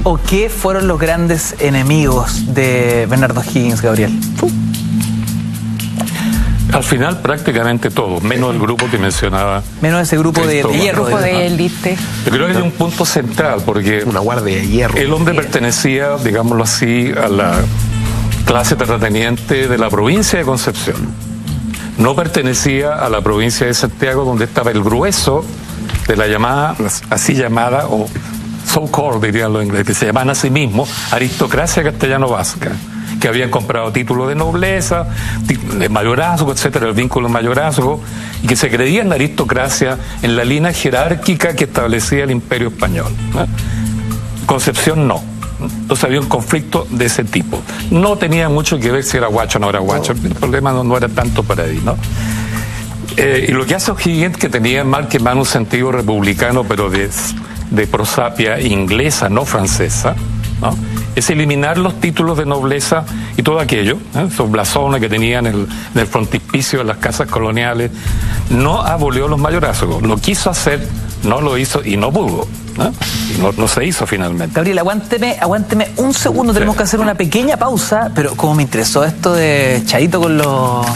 o qué fueron los grandes enemigos de Bernardo O'Higgins, Gabriel? Al final prácticamente todo, menos el grupo que mencionaba. Menos ese grupo de hierro. Grupo de élite. Yo creo que hay un punto central, porque una guardia de hierro. El hombre pertenecía, digámoslo así, a la clase terrateniente de la provincia de Concepción. No pertenecía a la provincia de Santiago, donde estaba el grueso de la llamada, así llamada, o so-called, dirían los ingleses, que se llaman a sí mismos aristocracia castellano-vasca, que habían comprado títulos de nobleza, de mayorazgo, etcétera, el vínculo mayorazgo, y que se creían aristocracia en la línea jerárquica que establecía el Imperio Español, ¿no? Concepción no. Entonces había un conflicto de ese tipo. No tenía mucho que ver si era guacho o no era guacho, el problema no era tanto para ahí, ¿no? Y lo que hace O'Higgins, que tenía más que más un sentido republicano, pero de prosapia inglesa, no francesa, ¿no?, es eliminar los títulos de nobleza y todo aquello, esos blasones que tenían en el frontispicio de las casas coloniales. No abolió los mayorazgos, lo quiso hacer, no lo hizo y no pudo, ¿no? Y no se hizo finalmente. Gabriel, aguánteme un segundo, tenemos que hacer una pequeña pausa, pero como me interesó esto de Chaito con los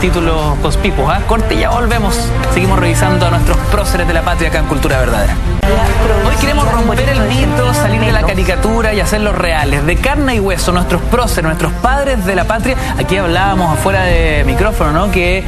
títulos conspicuos, corte y ya volvemos. Seguimos revisando a nuestros próceres de la patria acá en Cultura Verdadera. Hoy queremos romper el mito, salir de la caricatura y hacerlos reales, de carne y hueso, nuestros próceres, nuestros padres de la patria. Aquí hablábamos afuera de micrófono, ¿no?, que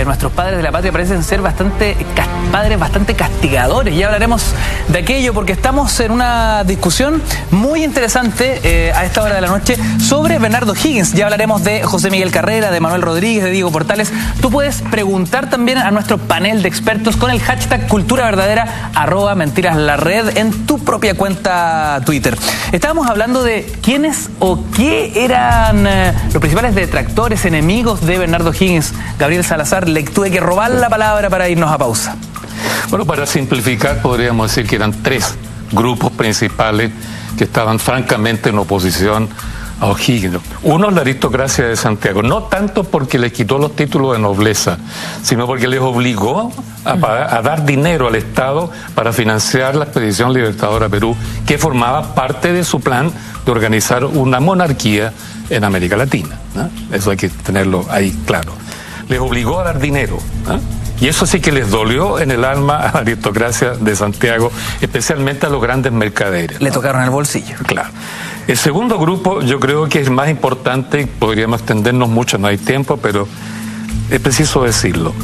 nuestros padres de la patria parecen ser padres bastante castigadores. Ya hablaremos de aquello porque estamos en una discusión muy interesante a esta hora de la noche sobre Bernardo O'Higgins. Ya hablaremos de José Miguel Carrera, de Manuel Rodríguez, de Diego Portales. Tú puedes preguntar también a nuestro panel de expertos con el hashtag Cultura Verdadera, @mentiras_la_red en tu propia cuenta Twitter. Estábamos hablando de quiénes o qué eran los principales detractores, enemigos de Bernardo O'Higgins. Gabriel Salazar, le tuve que robar la palabra para irnos a pausa. Bueno, para simplificar, podríamos decir que eran tres grupos principales que estaban francamente en oposición a O'Higgins. Uno es la aristocracia de Santiago, no tanto porque les quitó los títulos de nobleza, sino porque les obligó a dar dinero al Estado para financiar la expedición libertadora a Perú, que formaba parte de su plan de organizar una monarquía en América Latina, ¿no? Eso hay que tenerlo ahí claro. Les obligó a dar dinero, ¿no? Y eso sí que les dolió en el alma a la aristocracia de Santiago, especialmente a los grandes mercaderes, ¿no? Le tocaron el bolsillo. Claro. El segundo grupo yo creo que es más importante, podríamos extendernos mucho, no hay tiempo, pero es preciso decirlo.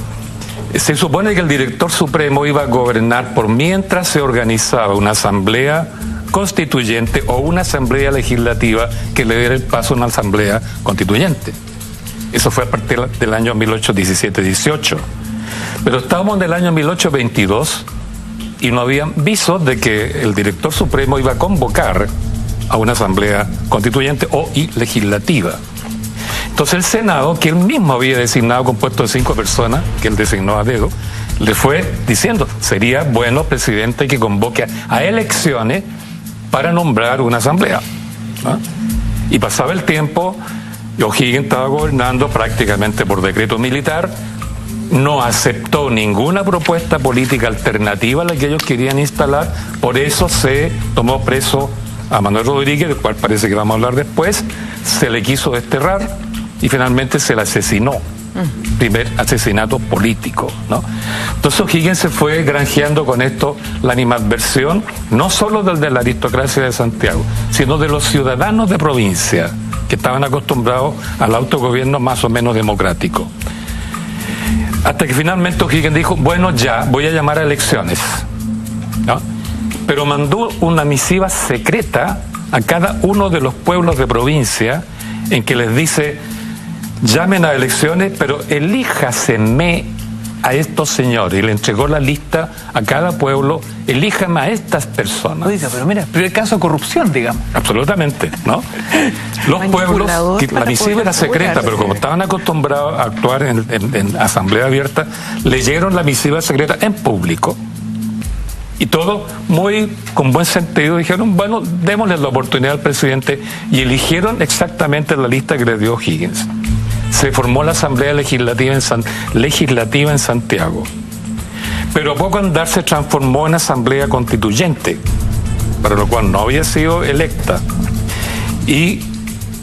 Se supone que el director supremo iba a gobernar por mientras se organizaba una asamblea constituyente o una asamblea legislativa que le diera el paso a una asamblea constituyente. Eso fue a partir del año 1817-18. Pero estábamos en el año 1822 y no habían visos de que el director supremo iba a convocar a una asamblea constituyente o legislativa. Entonces el Senado, que él mismo había designado, compuesto de 5 personas, que él designó a dedo, le fue diciendo, sería bueno, presidente, que convoque a elecciones para nombrar una asamblea, ¿no? Y pasaba el tiempo, y O'Higgins estaba gobernando prácticamente por decreto militar, no aceptó ninguna propuesta política alternativa a la que ellos querían instalar, por eso se tomó preso a Manuel Rodríguez, del cual parece que vamos a hablar después, se le quiso desterrar y finalmente se le asesinó. Primer asesinato político, ¿no? Entonces O'Higgins se fue granjeando con esto la animadversión, no solo del de la aristocracia de Santiago, sino de los ciudadanos de provincia, que estaban acostumbrados al autogobierno más o menos democrático. Hasta que finalmente O'Higgins dijo, bueno, ya, voy a llamar a elecciones, ¿no? Pero mandó una misiva secreta a cada uno de los pueblos de provincia en que les dice, llamen a elecciones, pero elíjaseme a estos señores. Y le entregó la lista a cada pueblo, elíjame a estas personas. Dice, pero mira, primer caso de corrupción, digamos. Absolutamente, ¿no? Los pueblos, la misiva era secreta, pero como estaban acostumbrados a actuar en asamblea abierta, leyeron la misiva secreta en público. Y todo muy con buen sentido dijeron, bueno, démosle la oportunidad al presidente, y eligieron exactamente la lista que le dio O'Higgins. Se formó la Asamblea Legislativa en Santiago. Pero a poco andar se transformó en Asamblea Constituyente. para lo cual no había sido electa, y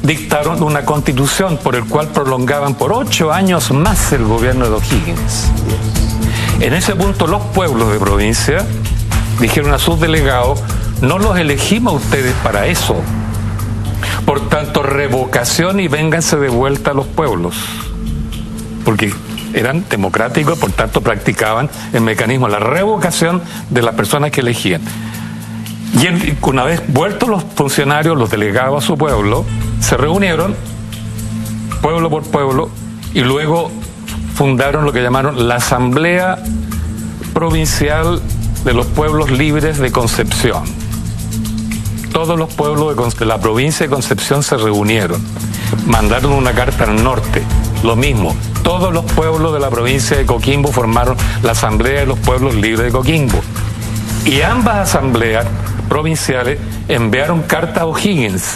dictaron una constitución por el cual prolongaban por 8 años más el gobierno de O'Higgins. En ese punto los pueblos de provincia dijeron a sus delegados: no los elegimos a ustedes para eso. Por tanto, revocación y vénganse de vuelta a los pueblos. Porque eran democráticos, por tanto practicaban el mecanismo de la revocación de las personas que elegían. Y una vez vueltos los funcionarios, los delegados a su pueblo, se reunieron, pueblo por pueblo, y luego fundaron lo que llamaron la Asamblea Provincial de los Pueblos Libres de Concepción. Todos los pueblos de la provincia de Concepción se reunieron, mandaron una carta al norte, lo mismo. Todos los pueblos de la provincia de Coquimbo formaron la Asamblea de los Pueblos Libres de Coquimbo. Y ambas asambleas provinciales enviaron carta a O'Higgins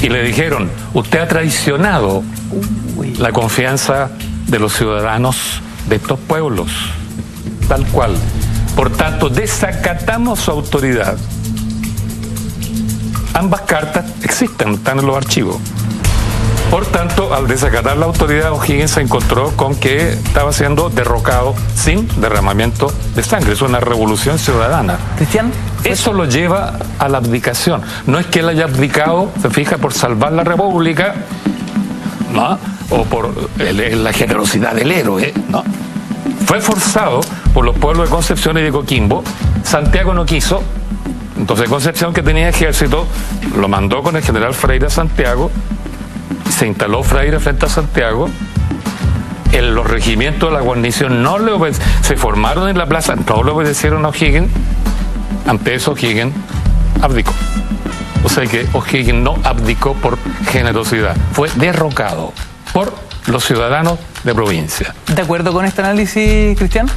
y le dijeron: usted ha traicionado la confianza de los ciudadanos de estos pueblos, tal cual. Por tanto, desacatamos su autoridad. Ambas cartas existen, están en los archivos. Por tanto, al desacatar la autoridad, O'Higgins se encontró con que estaba siendo derrocado sin derramamiento de sangre. Es una revolución ciudadana. Cristian, eso lo lleva a la abdicación. No es que él haya abdicado, se fija, por salvar la república, ¿no?, o por la generosidad del héroe, ¿no? Fue forzado por los pueblos de Concepción y de Coquimbo. Santiago no quiso. Entonces Concepción, que tenía ejército, lo mandó con el general Freire a Santiago. Se instaló Freire frente a Santiago. Los regimientos de la guarnición no le se formaron en la plaza, no le obedecieron a O'Higgins. Ante eso O'Higgins abdicó. O sea que O'Higgins no abdicó por generosidad, fue derrocado por los ciudadanos de provincia. ¿De acuerdo con este análisis, Cristian?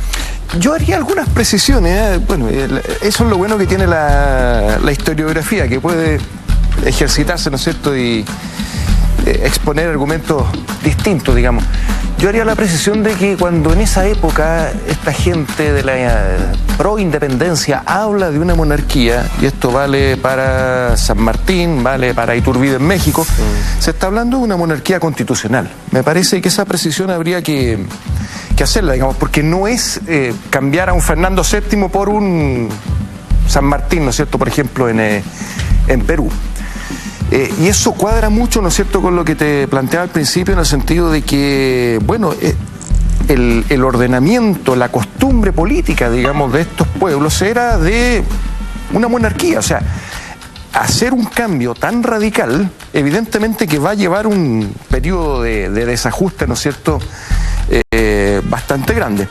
Yo haría algunas precisiones. Bueno, eso es lo bueno que tiene la historiografía, que puede ejercitarse, ¿no es cierto?, y exponer argumentos distintos, digamos. Yo haría la precisión de que cuando en esa época esta gente de la pro-independencia habla de una monarquía, y esto vale para San Martín, vale para Iturbide en México, se está hablando de una monarquía constitucional. Me parece que esa precisión habría que hacerla, digamos, porque no es cambiar a un Fernando VII por un San Martín, ¿no es cierto?, por ejemplo, en Perú. Y eso cuadra mucho, ¿no es cierto?, con lo que te planteaba al principio, en el sentido de que, bueno, el ordenamiento, la costumbre política, digamos, de estos pueblos era de una monarquía. O sea, hacer un cambio tan radical, evidentemente que va a llevar un periodo de desajuste, ¿no es cierto?, bastante grande.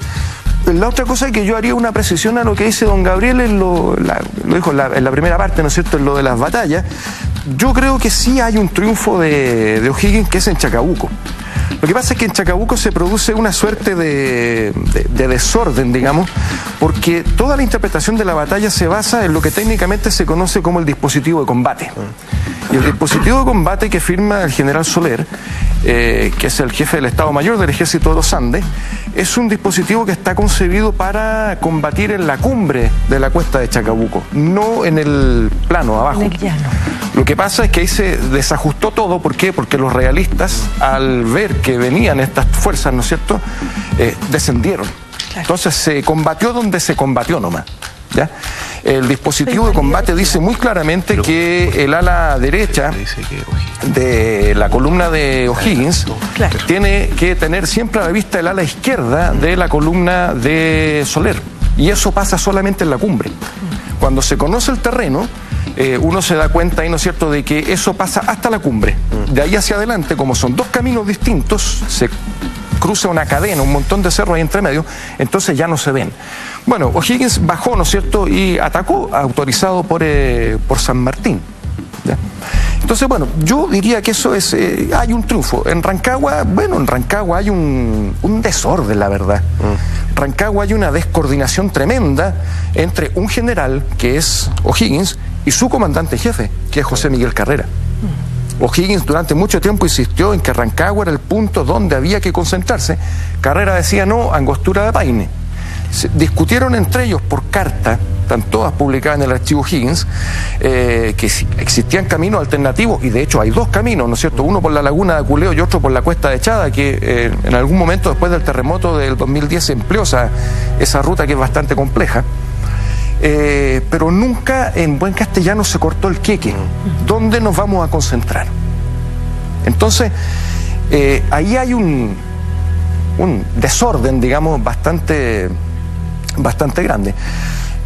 La otra cosa es que yo haría una precisión a lo que dice don Gabriel, lo dijo en la primera parte, ¿no es cierto?, en lo de las batallas. Yo creo que sí hay un triunfo de O'Higgins, que es en Chacabuco. Lo que pasa es que en Chacabuco se produce una suerte de desorden, digamos, porque toda la interpretación de la batalla se basa en lo que técnicamente se conoce como el dispositivo de combate. Y el dispositivo de combate que firma el general Soler, que es el jefe del Estado Mayor del Ejército de los Andes, es un dispositivo que está concebido para combatir en la cumbre de la cuesta de Chacabuco, no en el plano abajo. En el llano. Lo que pasa es que ahí se desajustó todo. ¿Por qué? Porque los realistas, al ver que venían estas fuerzas, ¿no es cierto?, descendieron. Claro. Entonces se combatió donde se combatió nomás, ¿ya? El dispositivo de combate dice muy claramente que el ala derecha de la columna de O'Higgins tiene que tener siempre a la vista el ala izquierda de la columna de Soler. Y eso pasa solamente en la cumbre. Cuando se conoce el terreno, uno se da cuenta ahí, ¿no es cierto?, de que eso pasa hasta la cumbre. De ahí hacia adelante, como son dos caminos distintos, se cruza una cadena, un montón de cerros ahí entre medio, entonces ya no se ven. Bueno, O'Higgins bajó, ¿no es cierto?, y atacó, autorizado por San Martín, ¿ya? Entonces, bueno, yo diría que eso es, hay un triunfo. En Rancagua, bueno, en Rancagua hay un desorden, la verdad. En Rancagua hay una descoordinación tremenda entre un general, que es O'Higgins, y su comandante jefe, que es José Miguel Carrera. O'Higgins durante mucho tiempo insistió en que Rancagua era el punto donde había que concentrarse. Carrera decía no, Angostura de Paine. Discutieron entre ellos por carta están todas publicadas en el archivo Higgins, que existían caminos alternativos, y de hecho hay dos caminos, ¿no es cierto? Uno por la laguna de Aculeo y otro por la cuesta de Chada, que en algún momento después del terremoto del 2010 se empleó esa ruta, que es bastante compleja. Pero nunca en buen castellano se cortó el queque. ¿Dónde nos vamos a concentrar? Entonces, ahí hay un desorden, digamos, bastante grande.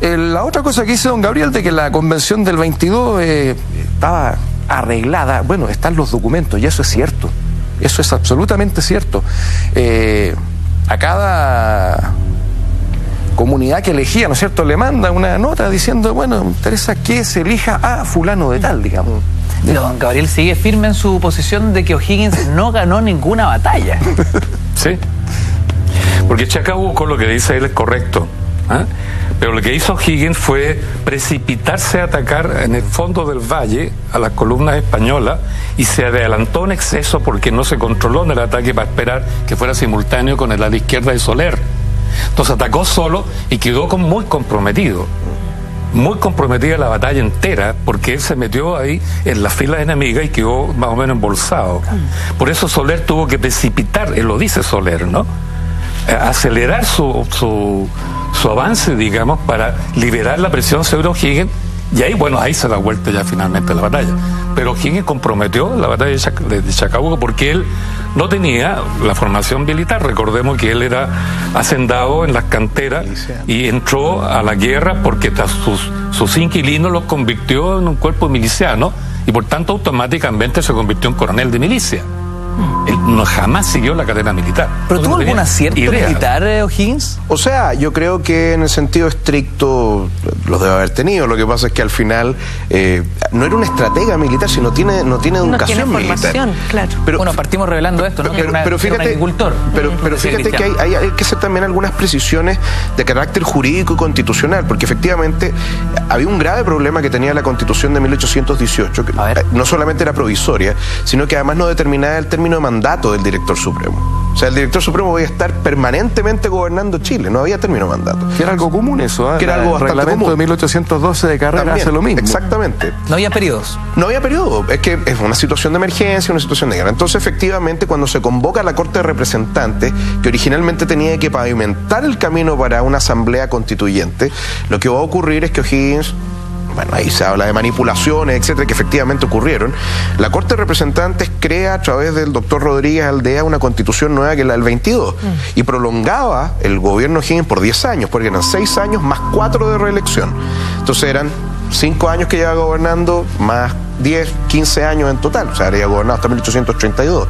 La otra cosa que dice don Gabriel, de que la convención del 22 estaba arreglada, bueno, están los documentos, y eso es cierto. Eso es absolutamente cierto. A cada comunidad que elegía, ¿no es cierto?, le manda una nota diciendo, bueno, me interesa que se elija a fulano de tal, digamos. Pero don Gabriel sigue firme en su posición de que O'Higgins no ganó ninguna batalla. Sí, porque Chacabuco, lo que dice él es correcto, ¿eh? Pero lo que hizo O'Higgins fue precipitarse a atacar en el fondo del valle a las columnas españolas, y se adelantó en exceso porque no se controló en el ataque para esperar que fuera simultáneo con el ala izquierda de Soler. Entonces atacó solo y quedó muy comprometido. Muy comprometida la batalla entera, porque él se metió ahí en las filas enemigas y quedó más o menos embolsado. Por eso Soler tuvo que precipitar, él lo dice Soler, ¿no? Acelerar su avance, digamos, para liberar la presión sobre O'Higgins, y ahí, bueno, ahí se da vuelta ya finalmente la batalla. Pero O'Higgins comprometió la batalla de Chacabuco porque él no tenía la formación militar. Recordemos que él era hacendado en las canteras y entró a la guerra porque sus inquilinos los convirtió en un cuerpo miliciano, y por tanto automáticamente se convirtió en coronel de milicia. Él jamás siguió la carrera militar. ¿Pero tuvo algún acierto militar, O'Higgins? O sea, yo creo que en el sentido estricto los debe haber tenido. Lo que pasa es que al final no era un estratega militar, sino no tiene educación militar. Claro. Pero, bueno, partimos revelando esto, ¿no? Pero fíjate, un agricultor. Pero fíjate que hay que hacer también algunas precisiones de carácter jurídico y constitucional, porque efectivamente había un grave problema que tenía la Constitución de 1818, que no solamente era provisoria, sino que además no determinaba el término de mandato del director supremo. O sea, el director supremo podía estar permanentemente gobernando Chile, no había término de mandato. Que era algo común eso, ¿eh? Que era algo bastante reglamento común. de 1812 de carrera También, hace lo mismo. Exactamente. No había periodos. No había periodo, es que es una situación de emergencia, una situación de guerra. Entonces, efectivamente, cuando se convoca a la Corte de Representantes, que originalmente tenía que pavimentar el camino para una asamblea constituyente, lo que va a ocurrir es que O'Higgins, bueno, ahí se habla de manipulaciones, etcétera, que efectivamente ocurrieron. La Corte de Representantes crea a través del doctor Rodríguez Aldea una constitución nueva, que es la del 22, y prolongaba el gobierno O'Higgins por 10 años, porque eran 6 años más 4 de reelección. Entonces eran 5 años que lleva gobernando, más 10, 15 años en total, o sea, habría gobernado hasta 1832.